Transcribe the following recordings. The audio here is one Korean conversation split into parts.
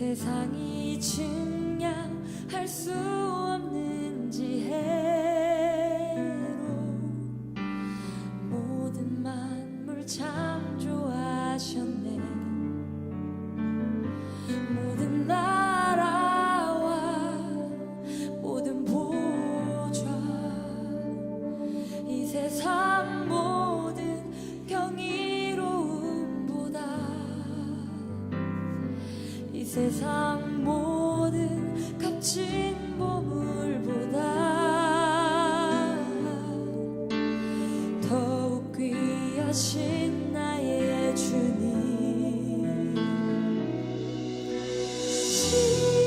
세상이 증량할 수 없는 지혜로 모든 만물 창조하셨네. 모든 나라와 모든 보좌, 이 세상 모든 경이로움보다, 이 세상 모든 값진 보물보다 더욱 귀하신 나의 주님.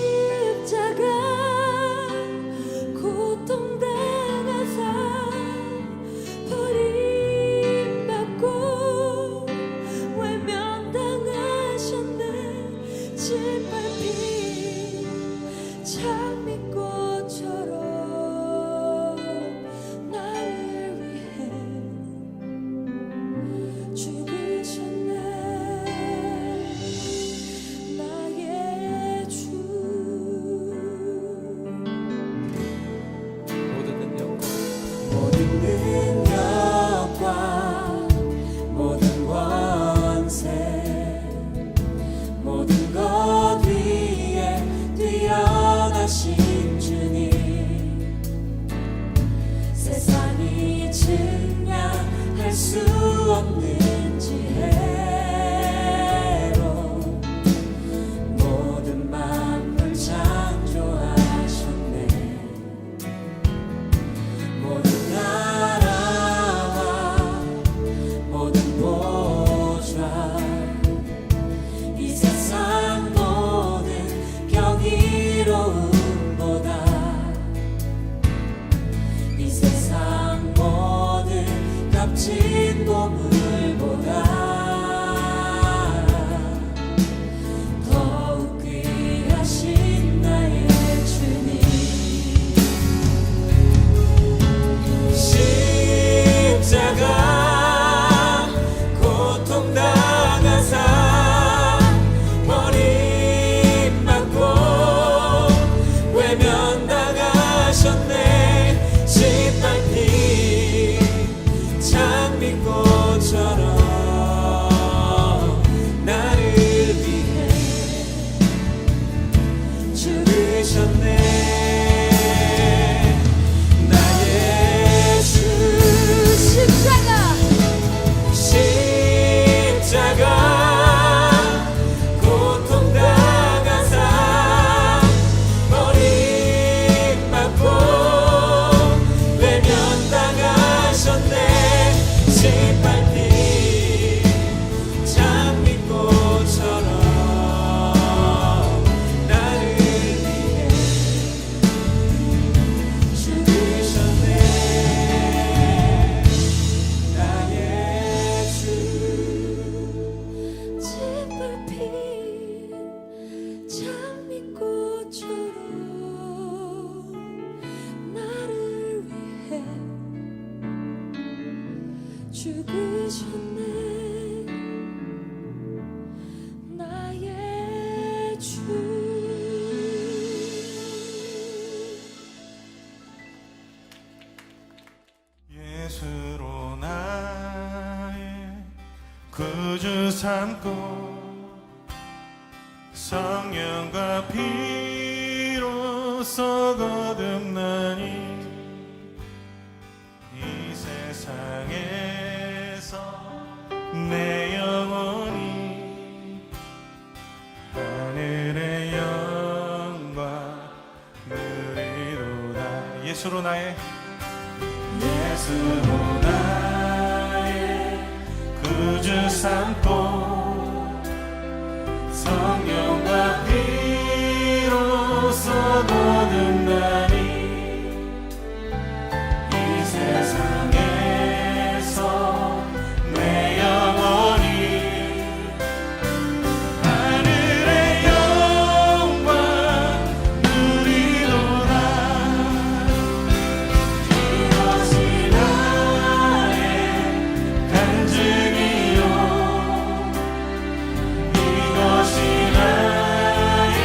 십자가 고통당하사 버림받고 외면당하셨네. 짓밟힌 장미꽃처럼 나를 위해 죽으셨네. 나의 주. 모든 능력과 모든 권세, 모든 것 위에 뛰어나신 주님. 세상이 증량할 수 없는 지혜로 모든 만물 창조하셨네. 모든 나라와 모든 보좌, 이 세상 모든 경이로움보다, 이 세상 모든 값진 보물보다 더욱 귀하신 나의 주님. 십자가 고통당하사 버림받고 외면당하셨네. 짓밟힌 장미꽃처럼 나를 위해 죽으셨네. 나의 주. 십자가 고통당하사 버림받고 외면당하셨네. 짓밟힌 장미꽃처럼 나를 위해 죽으셨네. 나의 주. 짓밟힌 장미꽃처럼 나를 위해 죽으셨네. 나의 주. 예수로 나의 구주 삼고 성령과 피로써 거듭나니 이 세상에서 내 영혼이 하늘의 영광 누리도다. 예수로 나의 구주 삼고 성령과 피로써 거듭나니 이 세상에서 내 영혼이 하늘의 영광 누리도다. 이것이 나의 간증이요, 이것이 나의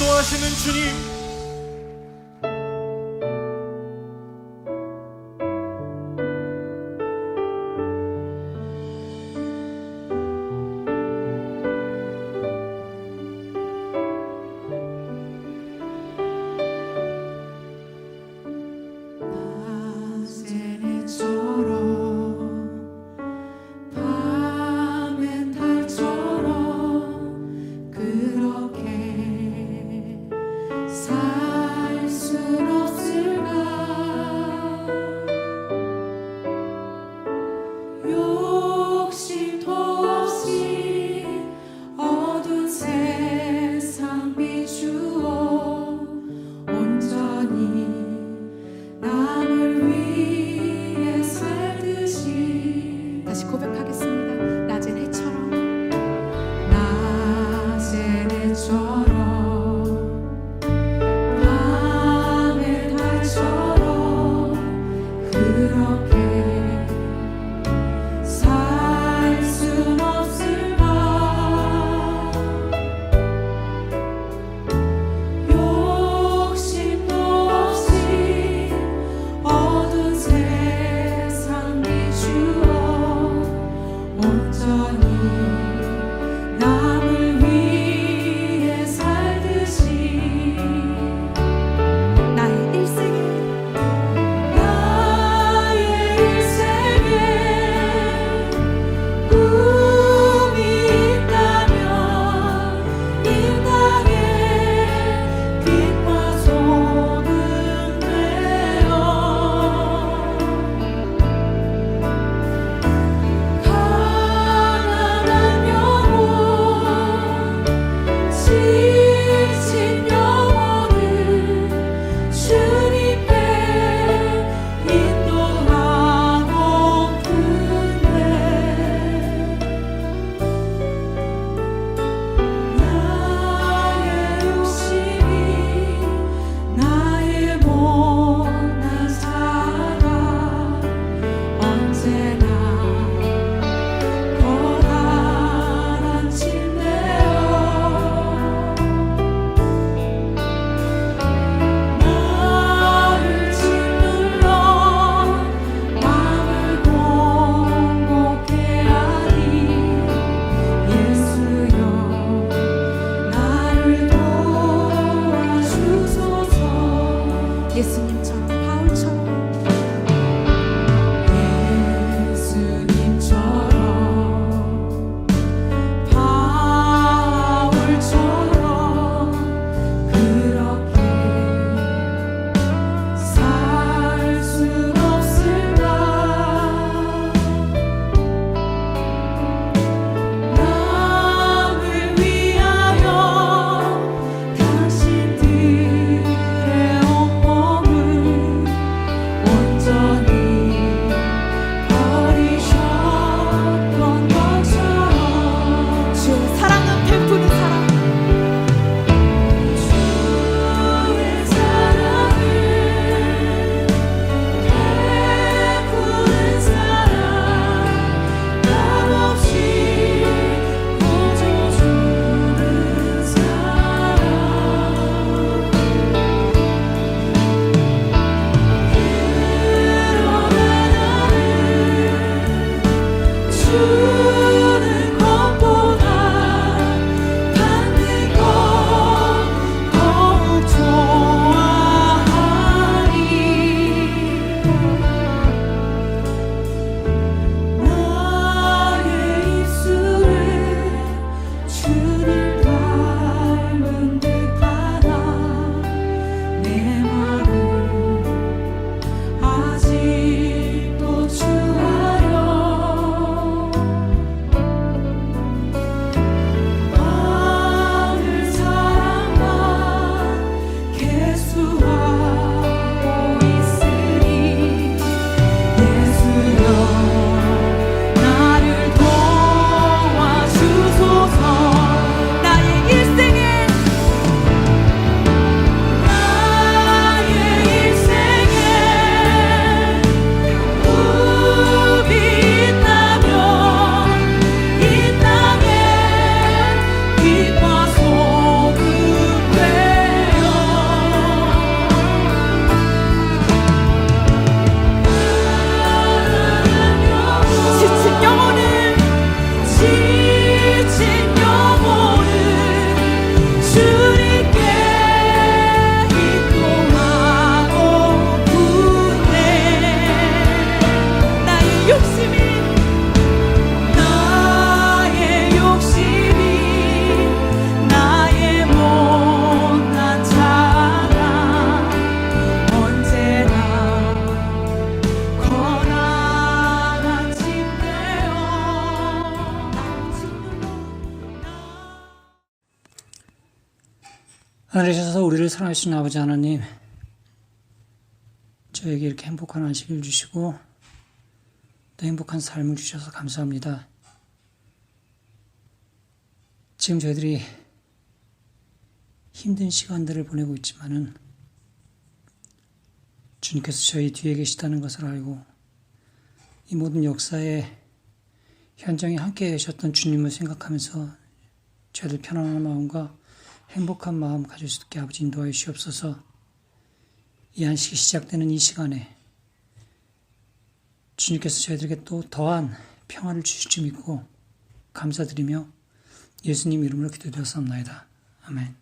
인도하시는 주님, 밤엔 달처럼 그렇게 살 순 없을까. 욕심도 없이 어두운 세상 비추어 온전히 남을 위해 살듯이. 다시 고백하겠습니다. 낮엔 해처럼, 낮엔 해처럼 밤의 달처럼 그렇게 살 순 없을까. 욕심도 없이 어두운 세상 비추어 온전히 남을 위해 살듯이. 나의 일생에 꿈이 있다면 이 땅에 빛과 소금 되어 가난한 영혼, 지친 영혼을 주님께 인도하고픈데. 나의 욕심이 나의 못난 사랑 언제나 커다란 침대여 나를 짓눌러 마음을 공고케 하니 예수여 나를 도와주소서. 예수님처럼 바울처럼, 예수님처럼 바울처럼 그렇게 살 순 없을까. 남을 위하여 당신들의 온몸을 우리를 사랑하시는 아버지 하나님, 저에게 이렇게 행복한 안식을 주시고 또 행복한 삶을 주셔서 감사합니다. 지금 저희들이 힘든 시간들을 보내고 있지만은 주님께서 저희 뒤에 계시다는 것을 알고 이 모든 역사의 현장에 함께 계셨던 주님을 생각하면서 저희들 편안한 마음과 행복한 마음 가질 수 있게 아버지 인도하여 주시옵소서. 이 안식이 시작되는 이 시간에 주님께서 저희들에게 또 더한 평화를 주실 줄 믿고 감사드리며 예수님 이름으로 기도드렸사옵나이다. 아멘.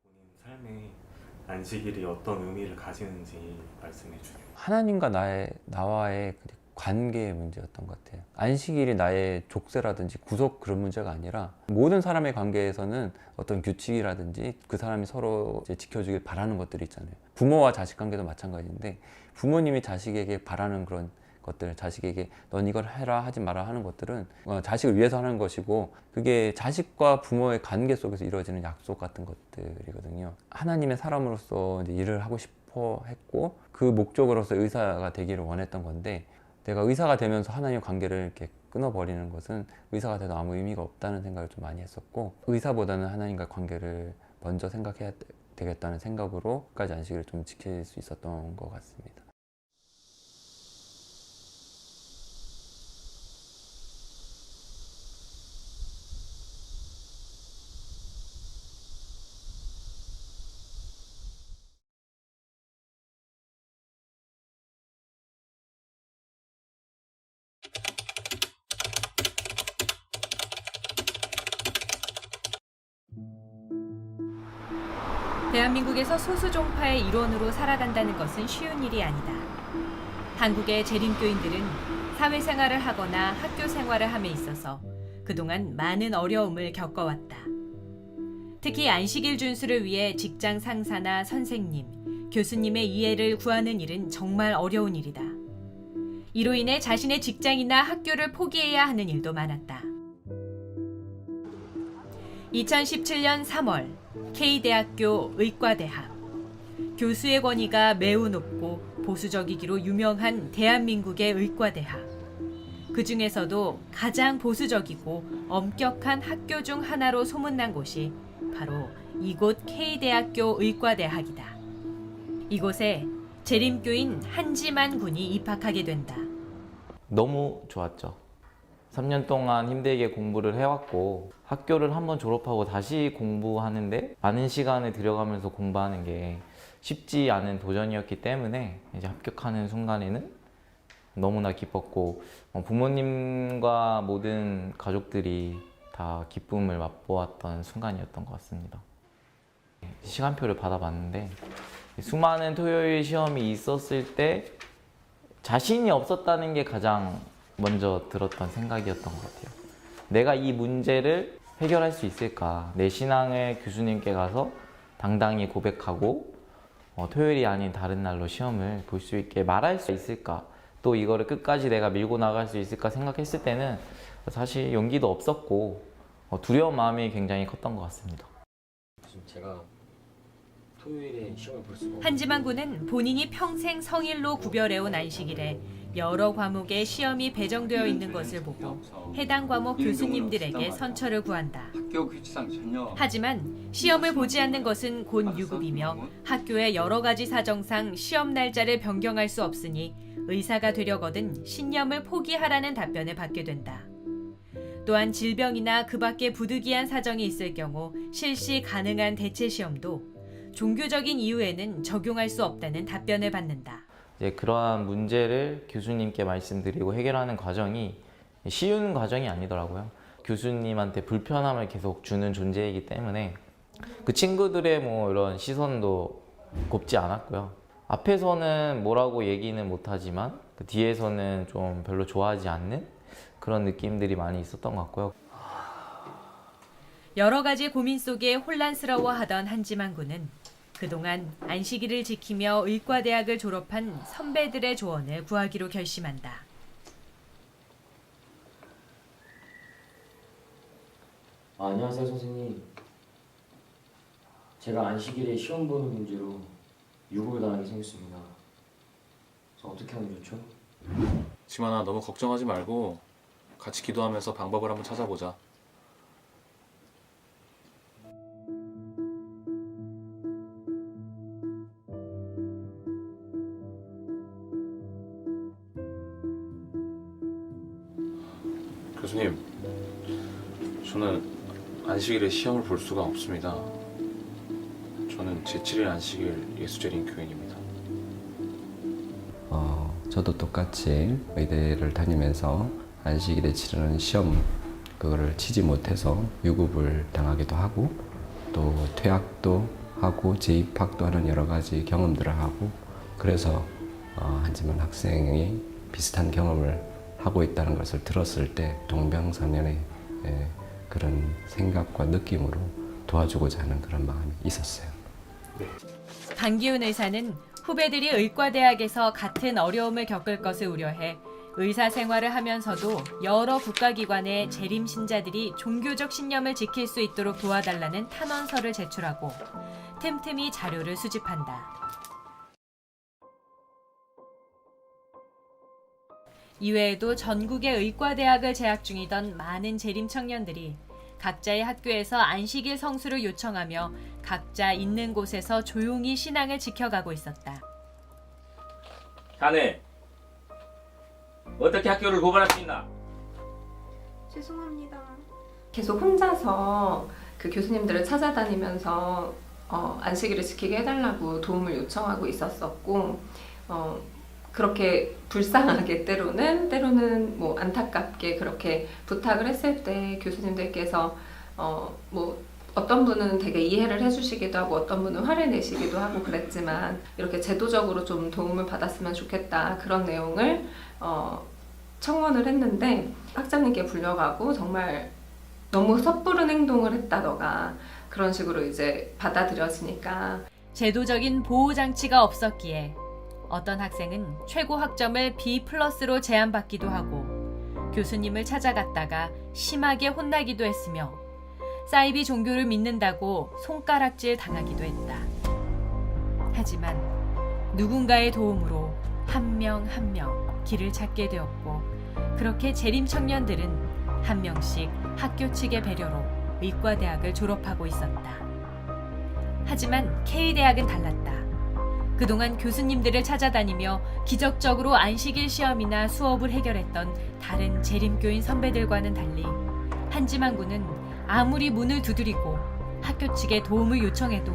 본인 삶에 안식일이 어떤 의미를 가지는지 말씀해 주세요. 하나님과 나와의 그 관계의 문제였던 것 같아요. 안식일이 나의 족쇄라든지 구속 그런 문제가 아니라 모든 사람의 관계에서는 어떤 규칙이라든지 그 사람이 서로 이제 지켜주길 바라는 것들이 있잖아요. 부모와 자식 관계도 마찬가지인데 부모님이 자식에게 바라는 그런 것들, 자식에게 넌 이걸 해라 하지 마라 하는 것들은 자식을 위해서 하는 것이고 그게 자식과 부모의 관계 속에서 이루어지는 약속 같은 것들이거든요. 하나님의 사람으로서 이제 일을 하고 싶어 했고 그 목적으로서 의사가 되기를 원했던 건데 내가 의사가 되면서 하나님의 관계를 이렇게 끊어버리는 것은 의사가 돼도 아무 의미가 없다는 생각을 좀 많이 했었고 의사보다는 하나님과 관계를 먼저 생각해야 되겠다는 생각으로까지 안식일을 좀 지킬 수 있었던 것 같습니다. 대한민국에서 소수 종파의 일원으로 살아간다는 것은 쉬운 일이 아니다. 한국의 재림교인들은 사회생활을 하거나 학교 생활을 함에 있어서 그동안 많은 어려움을 겪어왔다. 특히 안식일 준수를 위해 직장 상사나 선생님, 교수님의 이해를 구하는 일은 정말 어려운 일이다. 이로 인해 자신의 직장이나 학교를 포기해야 하는 일도 많았다. 2017년 3월 K대학교 의과대학. 교수의 권위가 매우 높고 보수적이기로 유명한 대한민국의 의과대학. 그 중에서도 가장 보수적이고 엄격한 학교 중 하나로 소문난 곳이 바로 이곳 K대학교 의과대학이다. 이곳에 재림교인 한지만 군이 입학하게 된다. 너무 좋았죠. 3년 동안 힘들게 공부를 해왔고 학교를 한번 졸업하고 다시 공부하는데 많은 시간을 들여가면서 공부하는 게 쉽지 않은 도전이었기 때문에 이제 합격하는 순간에는 너무나 기뻤고 부모님과 모든 가족들이 다 기쁨을 맛보았던 순간이었던 것 같습니다. 시간표를 받아봤는데 수많은 토요일 시험이 있었을 때 자신이 없었다는 게 가장 먼저 들었던 생각이었던 것 같아요. 내가 이 문제를 해결할 수 있을까? 내 신앙을 교수님께 가서 당당히 고백하고 토요일이 아닌 다른 날로 시험을 볼 수 있게 말할 수 있을까? 또 이거를 끝까지 내가 밀고 나갈 수 있을까 생각했을 때는 사실 용기도 없었고 두려운 마음이 굉장히 컸던 것 같습니다. 제가 토요일에 시험을 볼 수가 한지만 군은 본인이 평생 성일로 구별해온 안식일에 여러 과목에 시험이 배정되어 있는 것을 보고 해당 과목 교수님들에게 선처를 구한다. 학교 규칙상 전혀 하지만 시험을 보지 않는 것은 곧 유급이며 학교의 여러 가지 사정상 시험 날짜를 변경할 수 없으니 의사가 되려거든 신념을 포기하라는 답변을 받게 된다. 또한 질병이나 그 밖에 부득이한 사정이 있을 경우 실시 가능한 대체 시험도 종교적인 이유에는 적용할 수 없다는 답변을 받는다. 이제 그러한 문제를 교수님께 말씀드리고 해결하는 과정이 쉬운 과정이 아니더라고요. 교수님한테 불편함을 계속 주는 존재이기 때문에 그 친구들의 뭐 이런 시선도 곱지 않았고요. 앞에서는 뭐라고 얘기는 못하지만 그 뒤에서는 좀 별로 좋아하지 않는 그런 느낌들이 많이 있었던 것 같고요. 여러 가지 고민 속에 혼란스러워하던 한지만 군은 그동안 안식일을 지키며 의과대학을 졸업한 선배들의 조언을 구하기로 결심한다. 안녕하세요 선생님. 제가 안식일에 시험 보는 문제로 유급을 당하게 생겼습니다. 저 어떻게 하면 좋죠? 지만아, 너무 걱정하지 말고 같이 기도하면서 방법을 한번 찾아보자. 교수님, 저는 안식일에 시험을 볼 수가 없습니다. 저는 제7일 안식일 예수재림 교인입니다. 저도 똑같이 의대를 다니면서 안식일에 치르는 시험 그거를 치지 못해서 유급을 당하기도 하고 또 퇴학도 하고 재입학도 하는 여러 가지 경험들을 하고 그래서 한지만 학생이 비슷한 경험을 하고 있다는 것을 들었을 때 동병상련의 그런 생각과 느낌으로 도와주고자 하는 그런 마음이 있었어요. 강기훈 의사는 후배들이 의과대학에서 같은 어려움을 겪을 것을 우려해 의사 생활을 하면서도 여러 국가기관의 재림 신자들이 종교적 신념을 지킬 수 있도록 도와달라는 탄원서를 제출하고 틈틈이 자료를 수집한다. 이외에도 전국의 의과대학을 재학 중이던 많은 재림 청년들이 각자의 학교에서 안식일 성수를 요청하며 각자 있는 곳에서 조용히 신앙을 지켜가고 있었다. 자네 어떻게 학교를 고발할 수 있나? 죄송합니다. 계속 혼자서 그 교수님들을 찾아다니면서 안식일을 지키게 해달라고 도움을 요청하고 있었었고 그렇게 불쌍하게 때로는 뭐 안타깝게 그렇게 부탁을 했을 때 교수님들께서 뭐 어떤 분은 되게 이해를 해주시기도 하고 어떤 분은 화를 내시기도 하고 그랬지만 이렇게 제도적으로 좀 도움을 받았으면 좋겠다 그런 내용을 청원을 했는데 학장님께 불려가고 정말 너무 섣부른 행동을 했다 너가 그런 식으로 이제 받아들여지니까 제도적인 보호 장치가 없었기에 어떤 학생은 최고 학점을 B+로 제한받기도 하고 교수님을 찾아갔다가 심하게 혼나기도 했으며 사이비 종교를 믿는다고 손가락질 당하기도 했다. 하지만 누군가의 도움으로 한 명 한 명 길을 찾게 되었고 그렇게 재림 청년들은 한 명씩 학교 측의 배려로 의과대학을 졸업하고 있었다. 하지만 K대학은 달랐다. 그동안 교수님들을 찾아다니며 기적적으로 안식일 시험이나 수업을 해결했던 다른 재림교인 선배들과는 달리 한지만군은 아무리 문을 두드리고 학교 측에 도움을 요청해도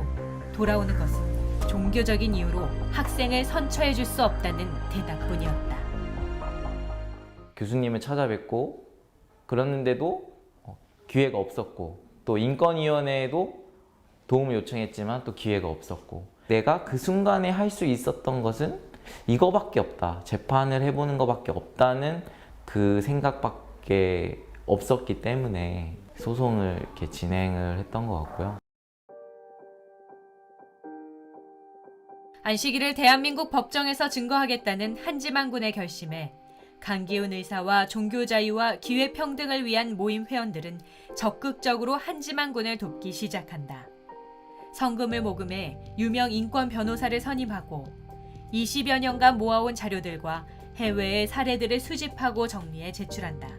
돌아오는 것은 종교적인 이유로 학생을 선처해 줄 수 없다는 대답뿐이었다. 교수님을 찾아뵙고 그랬는데도 기회가 없었고 또 인권위원회에도 도움을 요청했지만 또 기회가 없었고 내가 그 순간에 할 수 있었던 것은 이거밖에 없다. 재판을 해보는 것밖에 없다는 그 생각밖에 없었기 때문에 소송을 이렇게 진행을 했던 것 같고요. 안식일을 대한민국 법정에서 증거하겠다는 한지만군의 결심에 강기훈 의사와 종교자유와 기회평등을 위한 모임 회원들은 적극적으로 한지만군을 돕기 시작한다. 성금을 모금해 유명 인권 변호사를 선임하고 20여 년간 모아온 자료들과 해외의 사례들을 수집하고 정리해 제출한다.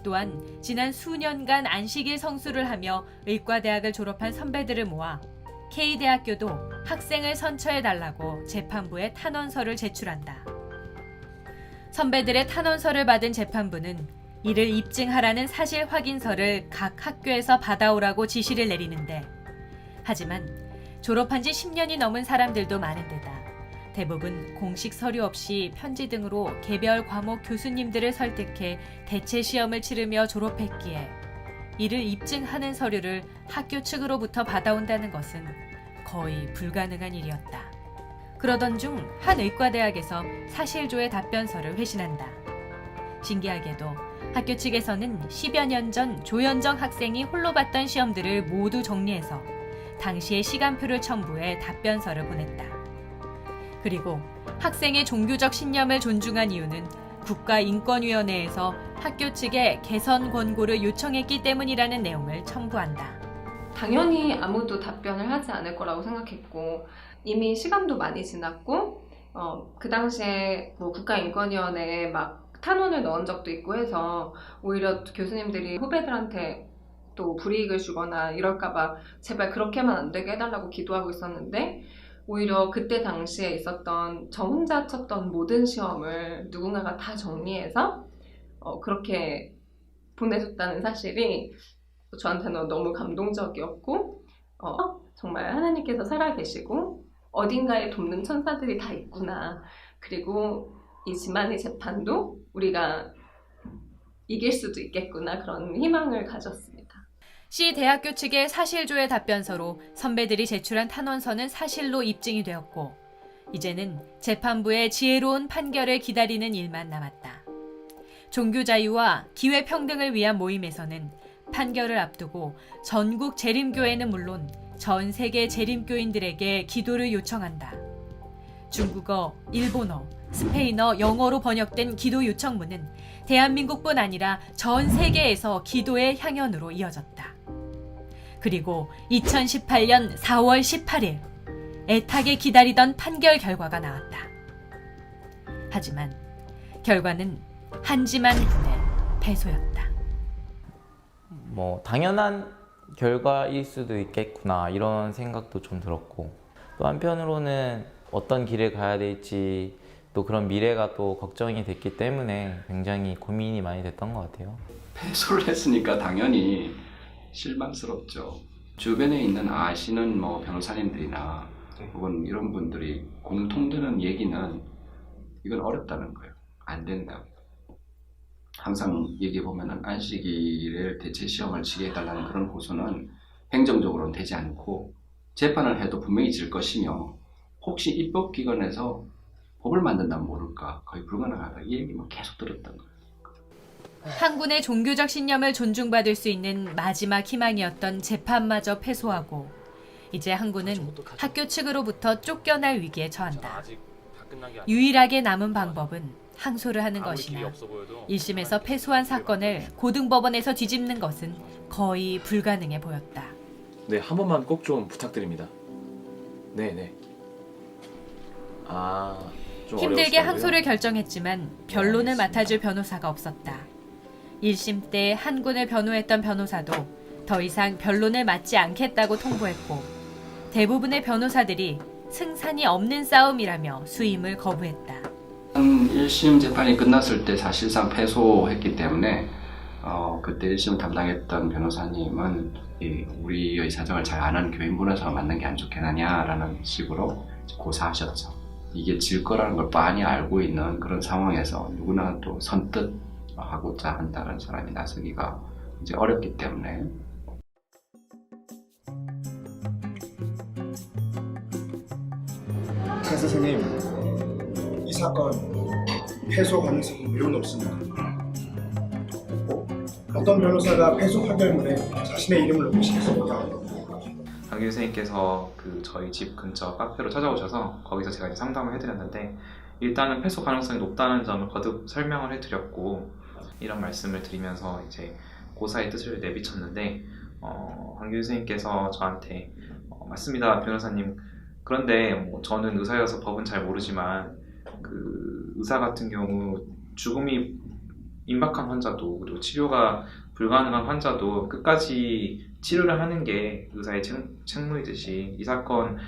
또한 지난 수년간 안식일 성수를 하며 의과대학을 졸업한 선배들을 모아 K대학교도 학생을 선처해달라고 재판부에 탄원서를 제출한다. 선배들의 탄원서를 받은 재판부는 이를 입증하라는 사실 확인서를 각 학교에서 받아오라고 지시를 내리는데 하지만 졸업한 지 10년이 넘은 사람들도 많은 데다 대부분 공식 서류 없이 편지 등으로 개별 과목 교수님들을 설득해 대체 시험을 치르며 졸업했기에 이를 입증하는 서류를 학교 측으로부터 받아온다는 것은 거의 불가능한 일이었다. 그러던 중 한 의과대학에서 사실조의 답변서를 회신한다. 신기하게도 학교 측에서는 10여 년 전 조현정 학생이 홀로 봤던 시험들을 모두 정리해서 당시의 시간표를 첨부해 답변서를 보냈다. 그리고 학생의 종교적 신념을 존중한 이유는 국가인권위원회에서 학교 측에 개선 권고를 요청했기 때문이라는 내용을 첨부한다. 당연히 아무도 답변을 하지 않을 거라고 생각했고 이미 시간도 많이 지났고 그 당시에 뭐 국가인권위원회에 막 탄원을 넣은 적도 있고 해서 오히려 교수님들이 후배들한테 또 불이익을 주거나 이럴까봐 제발 그렇게만 안 되게 해달라고 기도하고 있었는데 오히려 그때 당시에 있었던 저 혼자 쳤던 모든 시험을 누군가가 다 정리해서 그렇게 보내줬다는 사실이 저한테는 너무 감동적이었고 정말 하나님께서 살아계시고 어딘가에 돕는 천사들이 다 있구나. 그리고 이 지만이 재판도 우리가 이길 수도 있겠구나 그런 희망을 가졌습니다. 시 대학교 측의 사실조회 답변서로 선배들이 제출한 탄원서는 사실로 입증이 되었고 이제는 재판부의 지혜로운 판결을 기다리는 일만 남았다. 종교 자유와 기회 평등을 위한 모임에서는 판결을 앞두고 전국 재림교회는 물론 전 세계 재림교인들에게 기도를 요청한다. 중국어, 일본어, 스페인어, 영어로 번역된 기도 요청문은 대한민국뿐 아니라 전 세계에서 기도의 향연으로 이어졌다. 그리고 2018년 4월 18일 애타게 기다리던 판결 결과가 나왔다. 하지만 결과는 한지만 군의 패소였다. 뭐 당연한 결과일 수도 있겠구나 이런 생각도 좀 들었고 또 한편으로는 어떤 길을 가야 될지 또 그런 미래가 또 걱정이 됐기 때문에 굉장히 고민이 많이 됐던 것 같아요. 패소를 했으니까 당연히 실망스럽죠. 주변에 있는 아시는 뭐 변호사님들이나 혹은 이런 분들이 공통되는 얘기는 이건 어렵다는 거예요. 안 된다고. 항상 얘기해 보면은 안식일을 대체 시험을 치게 해달라는 그런 고소는 행정적으로는 되지 않고 재판을 해도 분명히 질 것이며 혹시 입법기관에서 법을 만든다면 모를까 거의 불가능하다 이 얘기만 계속 들었던 거예요. 한 군의 종교적 신념을 존중받을 수 있는 마지막 희망이었던 재판마저 패소하고 이제 한 군은 학교 측으로부터 쫓겨날 위기에 처한다. 유일하게 남은 방법은 항소를 하는 것이나 1심에서 패소한 사건을 고등법원에서 뒤집는 것은 거의 불가능해 보였다. 네, 한 번만 꼭 좀 부탁드립니다. 네네. 좀 힘들게 어려우시다고요? 항소를 결정했지만 변론을 맡아줄 변호사가 없었다. 1심 때 한 군을 변호했던 변호사도 더 이상 변론을 맡지 않겠다고 통보했고 대부분의 변호사들이 승산이 없는 싸움이라며 수임을 거부했다. 1심 재판이 끝났을 때 사실상 패소했기 때문에 그때 1심 담당했던 변호사님은 우리의 사정을 잘 아는 교인분에서 만난 게 안 좋겠느냐라는 식으로 고사하셨죠. 이게 질 거라는 걸 빤히 알고 있는 그런 상황에서 누구나 또 선뜻 하고자 한다는 사람이 나서기가 이제 어렵기 때문에 차 선생님, 이 사건 패소 가능성이 매우 높습니다. 어떤 변호사가 패소 판결문에 자신의 이름을 넣으시겠습니까? 강 교수님께서 저희 집 근처 카페로 찾아오셔서 거기서 제가 이제 상담을 해드렸는데 일단은 패소 가능성이 높다는 점을 거듭 설명을 해드렸고 이런 말씀을 드리면서 이제 고사의 뜻을 내비쳤는데 강 교수님께서 저한테 맞습니다 변호사님 그런데 저는 의사여서 법은 잘 모르지만 의사 같은 경우 죽음이 임박한 환자도 그리고 치료가 불가능한 환자도 끝까지 치료를 하는 게 의사의 책무이듯이 이 사건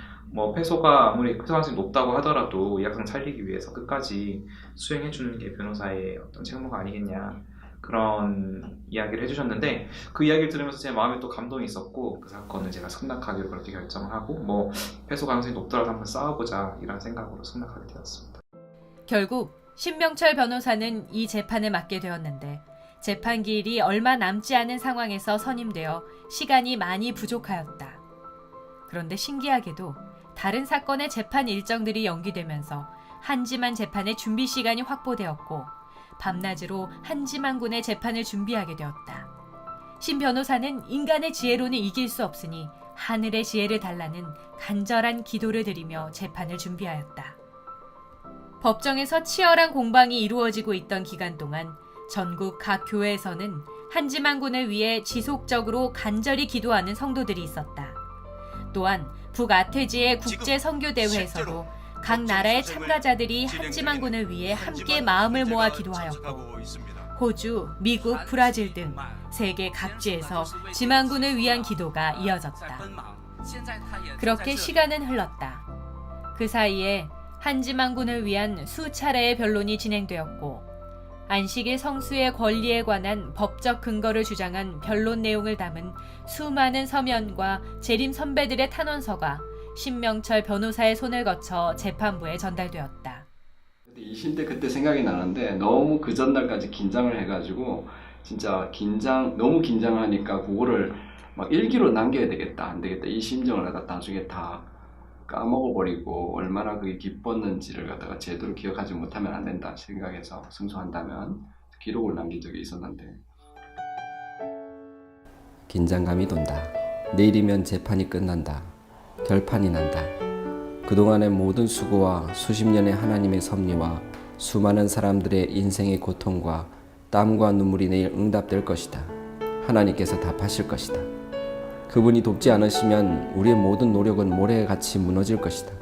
패소가 아무리 패소 가능성이 높다고 하더라도 이 학생 살리기 위해서 끝까지 수행해주는 게 변호사의 어떤 책무가 아니겠냐 그런 이야기를 해주셨는데 그 이야기를 들으면서 제 마음에 또 감동이 있었고 그 사건을 제가 승낙하기로 그렇게 결정을 하고 패소 가능성이 높더라도 한번 싸워보자 이런 생각으로 승낙하게 되었습니다. 결국 신명철 변호사는 이 재판을 맡게 되었는데 재판 기일이 얼마 남지 않은 상황에서 선임되어 시간이 많이 부족하였다. 그런데 신기하게도 다른 사건의 재판 일정들이 연기되면서 한지만 재판의 준비 시간이 확보되었고 밤낮으로 한지만 군의 재판을 준비하게 되었다. 신 변호사는 인간의 지혜로는 이길 수 없으니 하늘의 지혜를 달라는 간절한 기도를 드리며 재판을 준비하였다. 법정에서 치열한 공방이 이루어지고 있던 기간 동안 전국 각 교회에서는 한지만군을 위해 지속적으로 간절히 기도하는 성도들이 있었다. 또한 북아태지의 국제 선교 대회에서도 각 나라의 참가자들이 한지만군을 위해 함께 마음을 모아 기도하였고, 호주, 미국, 브라질 등 세계 각지에서 지만군을 위한 기도가 이어졌다. 그렇게 시간은 흘렀다. 그 사이에 한지만군을 위한 수차례의 변론이 진행되었고, 안식일 성수의 권리에 관한 법적 근거를 주장한 변론 내용을 담은 수많은 서면과 재림 선배들의 탄원서가 신명철 변호사의 손을 거쳐 재판부에 전달되었다. 20대 그때 생각이 나는데 너무 그 전날까지 긴장을 해가지고 진짜 너무 긴장하니까 그거를 막 일기로 남겨야 되겠다, 안 되겠다 이 심정을 갖다 나중에 다 까먹어버리고 얼마나 그게 기뻤는지를 갖다가 제대로 기억하지 못하면 안 된다 생각해서 승소한다면 기록을 남긴 적이 있었는데, 긴장감이 돈다. 내일이면 재판이 끝난다. 결판이 난다. 그동안의 모든 수고와 수십 년의 하나님의 섭리와 수많은 사람들의 인생의 고통과 땀과 눈물이 내일 응답될 것이다. 하나님께서 답하실 것이다. 그분이 돕지 않으시면 우리의 모든 노력은 모래같이 무너질 것이다.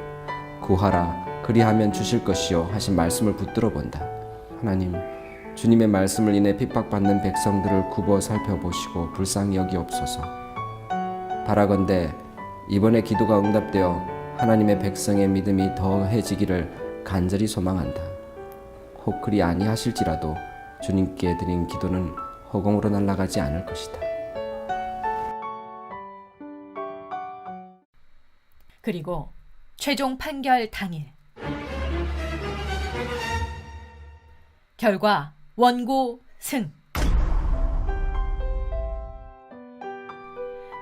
구하라, 그리하면 주실 것이요 하신 말씀을 붙들어 본다. 하나님, 주님의 말씀을 인해 핍박받는 백성들을 굽어 살펴보시고 불쌍히 여기옵소서. 바라건대 이번에 기도가 응답되어 하나님의 백성의 믿음이 더해지기를 간절히 소망한다. 혹 그리 아니하실지라도 주님께 드린 기도는 허공으로 날아가지 않을 것이다. 그리고 최종 판결 당일, 결과 원고 승.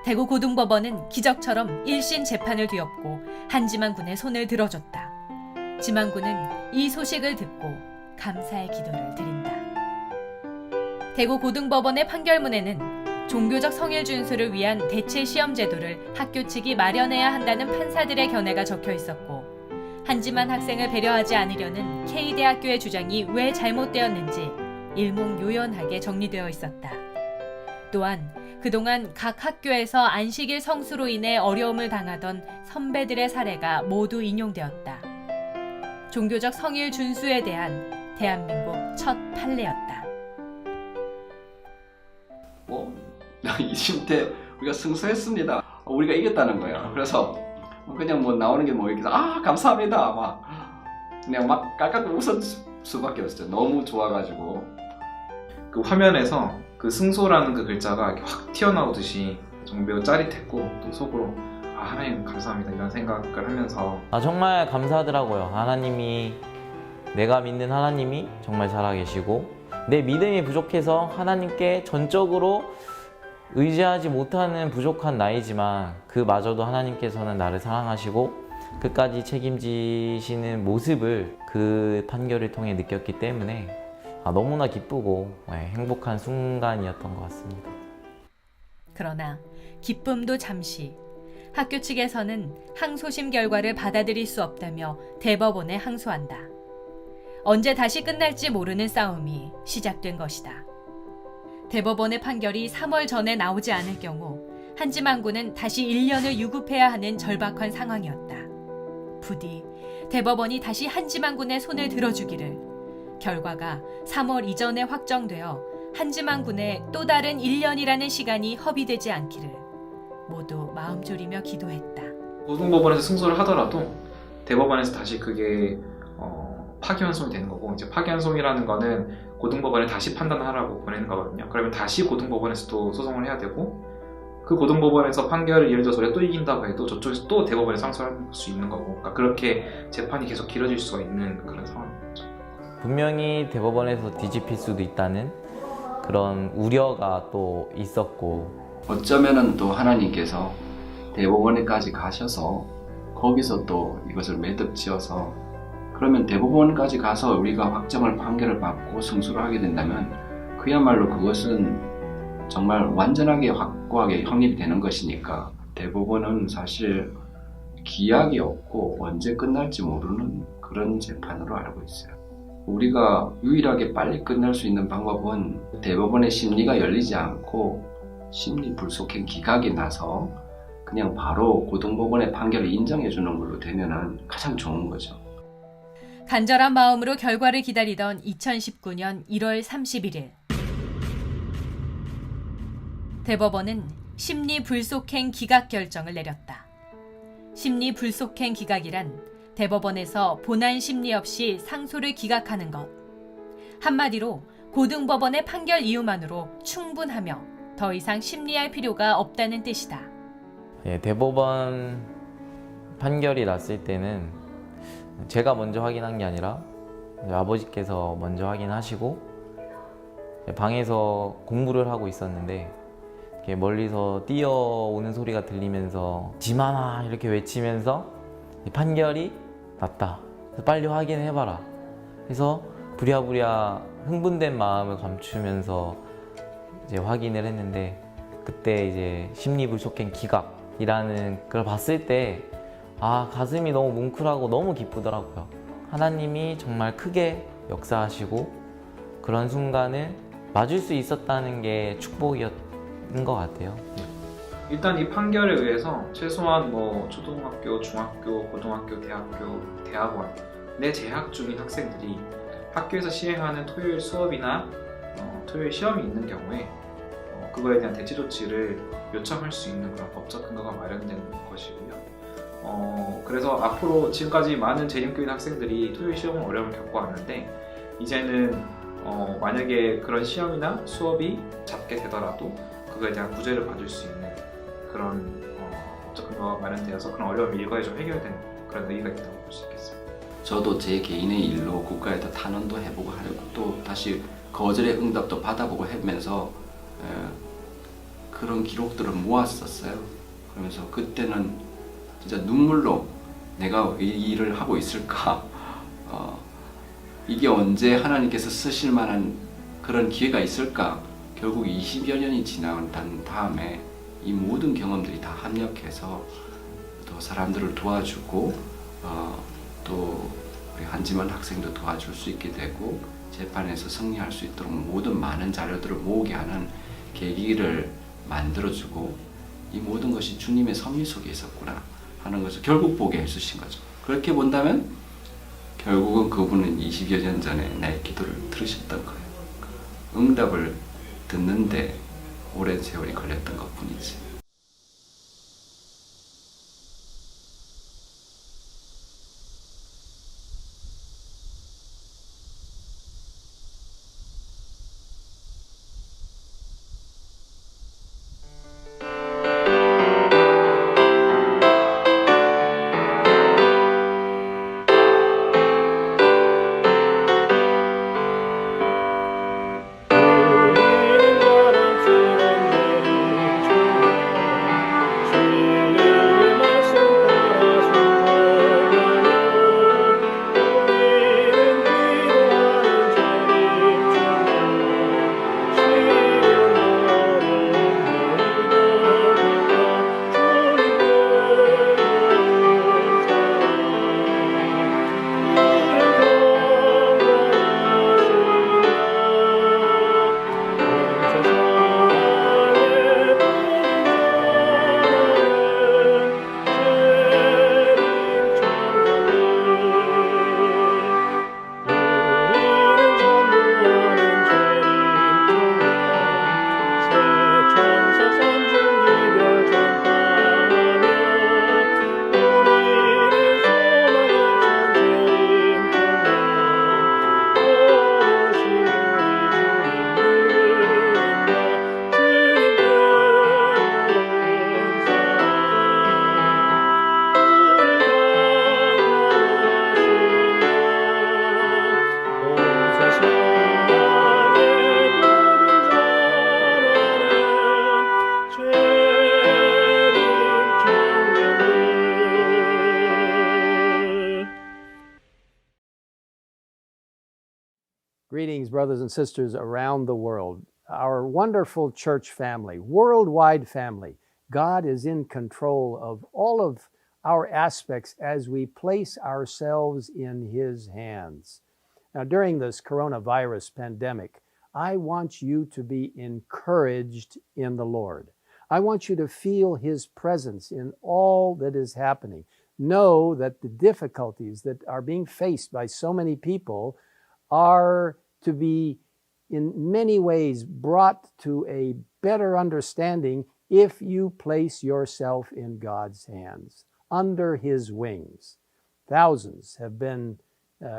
대구 고등법원은 기적처럼 1심 재판을 뒤엎고 한지만군의 손을 들어줬다. 지만군은 이 소식을 듣고 감사의 기도를 드린다. 대구 고등법원의 판결문에는 종교적 성일 준수를 위한 대체 시험 제도를 학교 측이 마련해야 한다는 판사들의 견해가 적혀 있었고, 한지만 학생을 배려하지 않으려는 K대학교의 주장이 왜 잘못되었는지 일목요연하게 정리되어 있었다. 또한 그동안 각 학교에서 안식일 성수로 인해 어려움을 당하던 선배들의 사례가 모두 인용되었다. 종교적 성일 준수에 대한 대한민국 첫 판례였다. 20대 때 우리가 승소했습니다. 우리가 이겼다는 거예요. 그래서 그냥 뭐 나오는 게 뭐 이렇게 감사합니다 막 그냥 막 깔깔 웃을 수밖에 없었죠. 너무 좋아가지고. 그 화면에서 그 승소라는 그 글자가 이렇게 확 튀어나오듯이 정말 매우 짜릿했고, 또 속으로 하나님 감사합니다 이런 생각을 하면서 정말 감사하더라고요. 하나님이, 내가 믿는 하나님이 정말 살아계시고, 내 믿음이 부족해서 하나님께 전적으로 의지하지 못하는 부족한 나이지만 그마저도 하나님께서는 나를 사랑하시고 끝까지 책임지시는 모습을 그 판결을 통해 느꼈기 때문에 너무나 기쁘고 행복한 순간이었던 것 같습니다. 그러나 기쁨도 잠시. 학교 측에서는 항소심 결과를 받아들일 수 없다며 대법원에 항소한다. 언제 다시 끝날지 모르는 싸움이 시작된 것이다. 대법원의 판결이 3월 전에 나오지 않을 경우 한지만군은 다시 1년을 유급해야 하는 절박한 상황이었다. 부디 대법원이 다시 한지만군의 손을 들어주기를, 결과가 3월 이전에 확정되어 한지만군의 또 다른 1년이라는 시간이 허비되지 않기를 모두 마음 졸이며 기도했다. 고등법원에서 승소를 하더라도 대법원에서 다시 그게 파기환송이 되는 거고, 이제 파기환송이라는 거는 고등법원에 다시 판단하라고 보내는 거거든요. 그러면 다시 고등법원에서도 소송을 해야 되고, 그 고등법원에서 판결을 예를 들어서 우리가 또 이긴다고 해도 저쪽에서 또 대법원에 상소할 수 있는 거고, 그러니까 그렇게 재판이 계속 길어질 수가 있는 그런 상황이죠. 분명히 대법원에서 뒤집힐 수도 있다는 그런 우려가 또 있었고, 어쩌면은 또 하나님께서 대법원에까지 가셔서 거기서 또 이것을 매듭 지어서, 그러면 대법원까지 가서 우리가 확정을 판결을 받고 승소를 하게 된다면 그야말로 그것은 정말 완전하게 확고하게 확립이 되는 것이니까, 대법원은 사실 기약이 없고 언제 끝날지 모르는 그런 재판으로 알고 있어요. 우리가 유일하게 빨리 끝날 수 있는 방법은 대법원의 심리가 열리지 않고 심리 불속행 기각이 나서 그냥 바로 고등법원의 판결을 인정해 주는 걸로 되면 가장 좋은 거죠. 간절한 마음으로 결과를 기다리던 2019년 1월 31일. 대법원은 심리 불속행 기각 결정을 내렸다. 심리 불속행 기각이란 대법원에서 본안 심리 없이 상소를 기각하는 것. 한마디로 고등법원의 판결 이유만으로 충분하며 더 이상 심리할 필요가 없다는 뜻이다. 예, 대법원 판결이 났을 때는 제가 먼저 확인한 게 아니라 아버지께서 먼저 확인하시고 방에서 공부를 하고 있었는데 이렇게 멀리서 뛰어오는 소리가 들리면서 지만아 이렇게 외치면서 판결이 났다. 빨리 확인해봐라. 그래서 부랴부랴 흥분된 마음을 감추면서 이제 확인을 했는데 그때 이제 심리불속행 기각이라는 걸 봤을 때 가슴이 너무 뭉클하고 너무 기쁘더라고요. 하나님이 정말 크게 역사하시고 그런 순간을 맞을 수 있었다는 게 축복이었던 것 같아요. 일단 이 판결에 의해서 최소한 초등학교, 중학교, 고등학교, 대학교, 대학원에 재학 중인 학생들이 학교에서 시행하는 토요일 수업이나 토요일 시험이 있는 경우에 그거에 대한 대체 조치를 요청할 수 있는 그런 법적 근거가 마련된 것이고요. 그래서 앞으로 지금까지 많은 재림교인 학생들이 토요일 시험은 어려움을 겪어왔는데 이제는 만약에 그런 시험이나 수업이 잡게 되더라도 그거에 대한 구제를 받을 수 있는 그런 법적 근거가 마련되어서 그런 어려움이 일괄 좀 해결되는 그런 의의가 있다고 볼 수 있겠습니다. 저도 제 개인의 일로 국가에다 탄원도 해보고 하려고 또 다시 거절의 응답도 받아보고 하면서 그런 기록들을 모았었어요. 그러면서 그때는 진짜 눈물로 내가 이 일을 하고 있을까? 이게 언제 하나님께서 쓰실 만한 그런 기회가 있을까? 결국 20여 년이 지난 다음에 이 모든 경험들이 다 합력해서 또 사람들을 도와주고 또 우리 한지만 학생도 도와줄 수 있게 되고 재판에서 승리할 수 있도록 모든 많은 자료들을 모으게 하는 계기를 만들어주고 이 모든 것이 주님의 섭리 속에 있었구나 하는 것을 결국 보게 해주신 거죠. 그렇게 본다면 결국은 그분은 20여 년 전에 나의 기도를 들으셨던 거예요. 응답을 듣는데 오랜 세월이 걸렸던 것뿐이지. Greetings, brothers and sisters around the world. Our wonderful church family, worldwide family. God is in control of all of our aspects as we place ourselves in His hands. Now, during this coronavirus pandemic, I want you to be encouraged in the Lord. I want you to feel His presence in all that is happening. Know that the difficulties that are being faced by so many people are to be in many ways brought to a better understanding if you place yourself in God's hands, under His wings. Thousands have been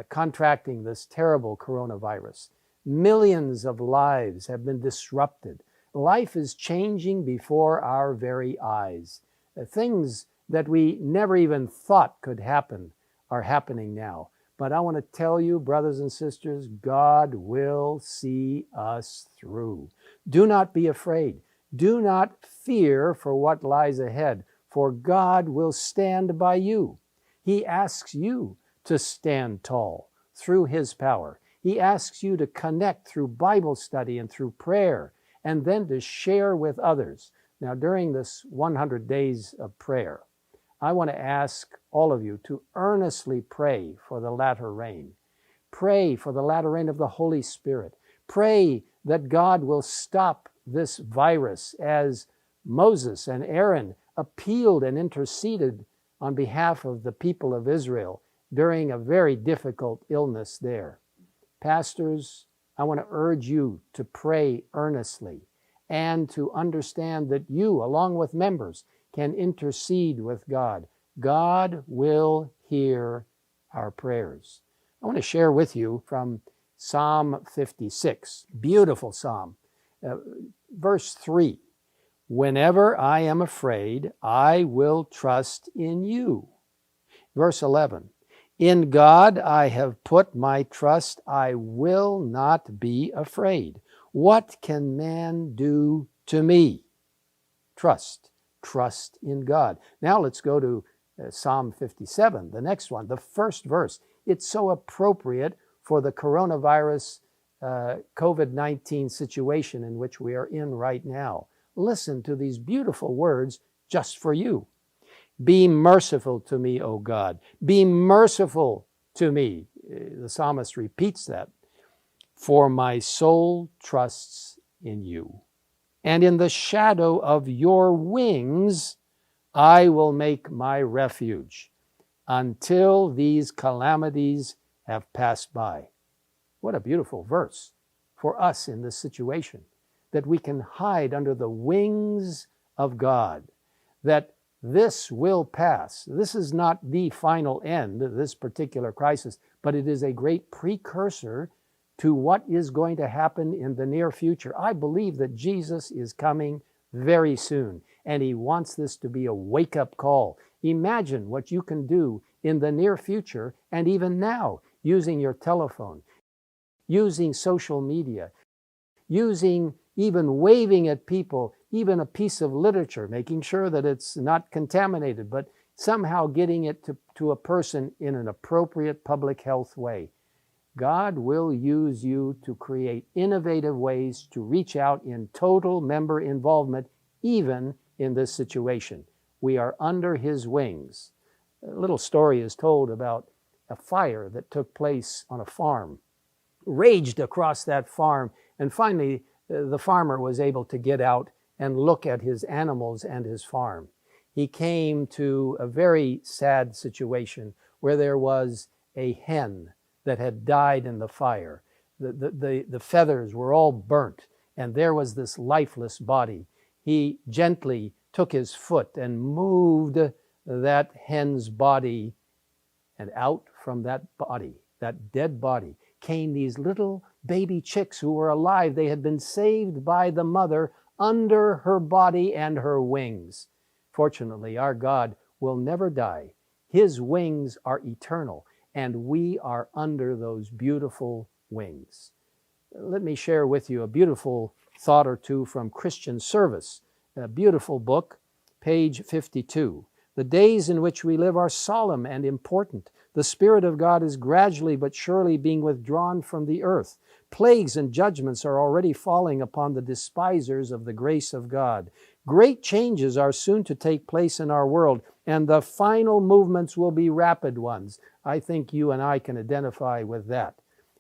contracting this terrible coronavirus. Millions of lives have been disrupted. Life is changing before our very eyes. Things that we never even thought could happen are happening now. But I want to tell you, brothers and sisters, God will see us through. Do not be afraid. Do not fear for what lies ahead, for God will stand by you. He asks you to stand tall through His power. He asks you to connect through Bible study and through prayer, and then to share with others. Now, during this 100 days of prayer, I want to ask all of you to earnestly pray for the latter rain. Pray for the latter rain of the Holy Spirit. Pray that God will stop this virus as Moses and Aaron appealed and interceded on behalf of the people of Israel during a very difficult illness there. Pastors, I want to urge you to pray earnestly and to understand that you, along with members, can intercede with God. God will hear our prayers. I want to share with you from Psalm 56, beautiful psalm. Verse 3, whenever I am afraid, I will trust in you. Verse 11, in God I have put my trust, I will not be afraid. What can man do to me? Trust in God. Now let's go to Psalm 57, the next one, the first verse. It's so appropriate for the coronavirus COVID-19 situation in which we are in right now. Listen to these beautiful words just for you. Be merciful to me, O God. Be merciful to me. The psalmist repeats that. For my soul trusts in you. And in the shadow of your wings, I will make my refuge until these calamities have passed by. What a beautiful verse for us in this situation, that we can hide under the wings of God, that this will pass. This is not the final end of this particular crisis, but it is a great precursor to what is going to happen in the near future. I believe that Jesus is coming very soon, and He wants this to be a wake-up call. Imagine what you can do in the near future, and even now, using your telephone, using social media, using even waving at people, even a piece of literature, making sure that it's not contaminated, but somehow getting it to a person in an appropriate public health way. God will use you to create innovative ways to reach out in total member involvement, even in this situation. We are under His wings. A little story is told about a fire that took place on a farm, raged across that farm, and finally the farmer was able to get out and look at his animals and his farm. He came to a very sad situation where there was a hen that had died in the fire. The feathers were all burnt, and there was this lifeless body. He gently took his foot and moved that hen's body, and out from that body, that dead body, came these little baby chicks who were alive. They had been saved by the mother under her body and her wings. Fortunately, our God will never die. His wings are eternal, and we are under those beautiful wings. Let me share with you a beautiful thought or two from Christian Service, a beautiful book, page 52. The days in which we live are solemn and important. The Spirit of God is gradually but surely being withdrawn from the earth. Plagues and judgments are already falling upon the despisers of the grace of God. Great changes are soon to take place in our world, and the final movements will be rapid ones. I think you and I can identify with that.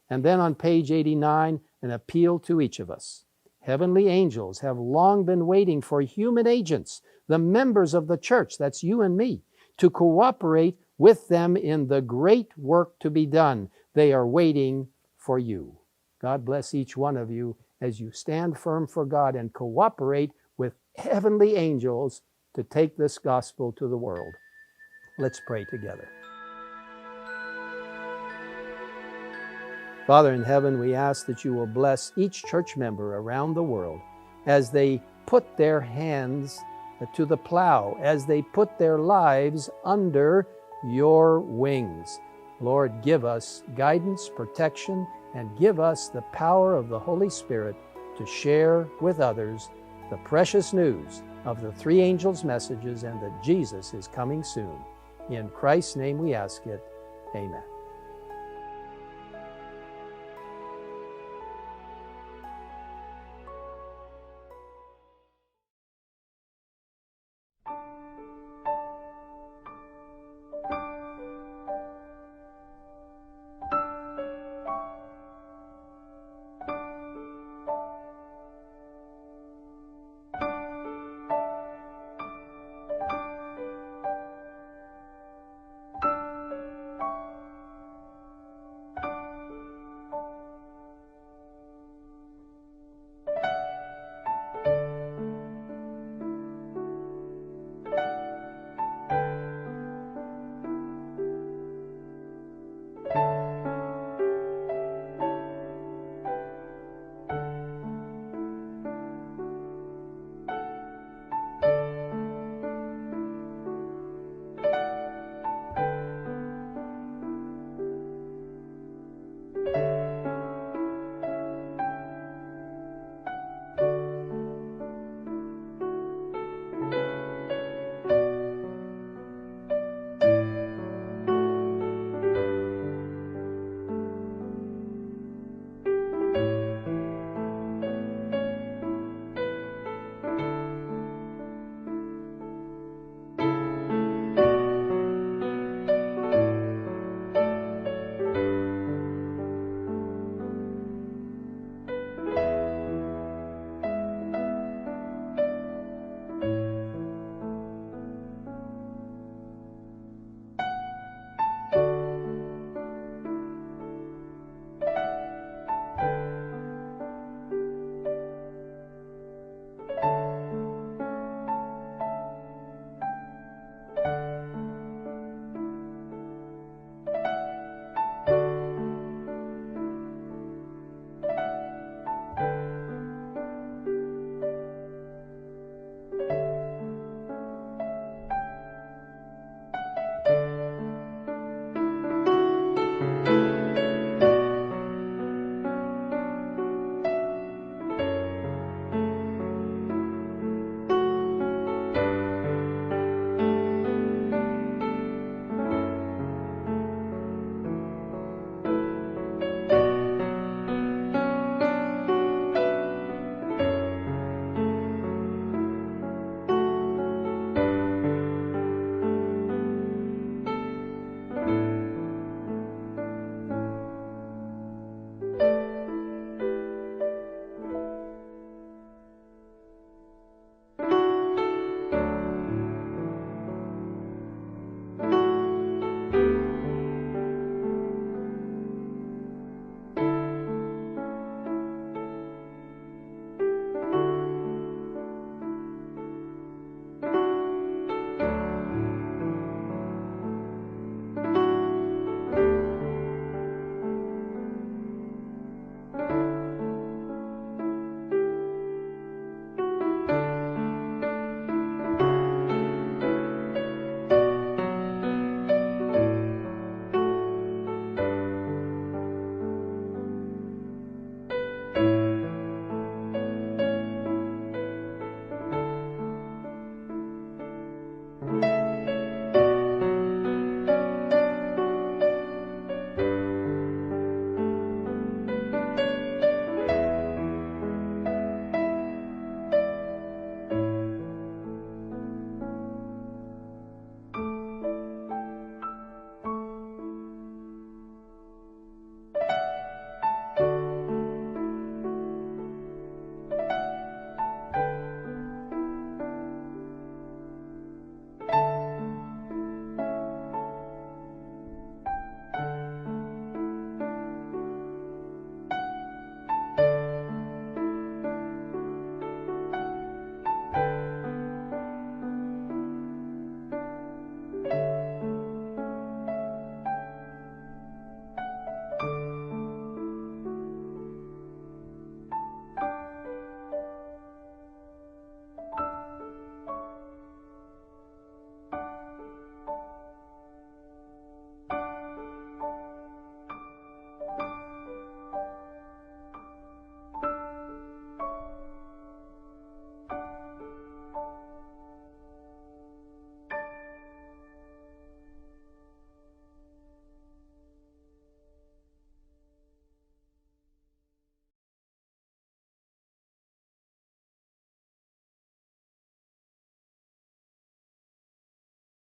And then on page 89, an appeal to each of us. Heavenly angels have long been waiting for human agents, the members of the church, that's you and me, to cooperate with them in the great work to be done. They are waiting for you. God bless each one of you as you stand firm for God and cooperate with heavenly angels to take this gospel to the world. Let's pray together. Father in heaven, we ask that you will bless each church member around the world as they put their hands to the plow, as they put their lives under your wings. Lord, give us guidance, protection, and give us the power of the Holy Spirit to share with others the precious news of the three angels' messages and that Jesus is coming soon. In Christ's name we ask it. Amen.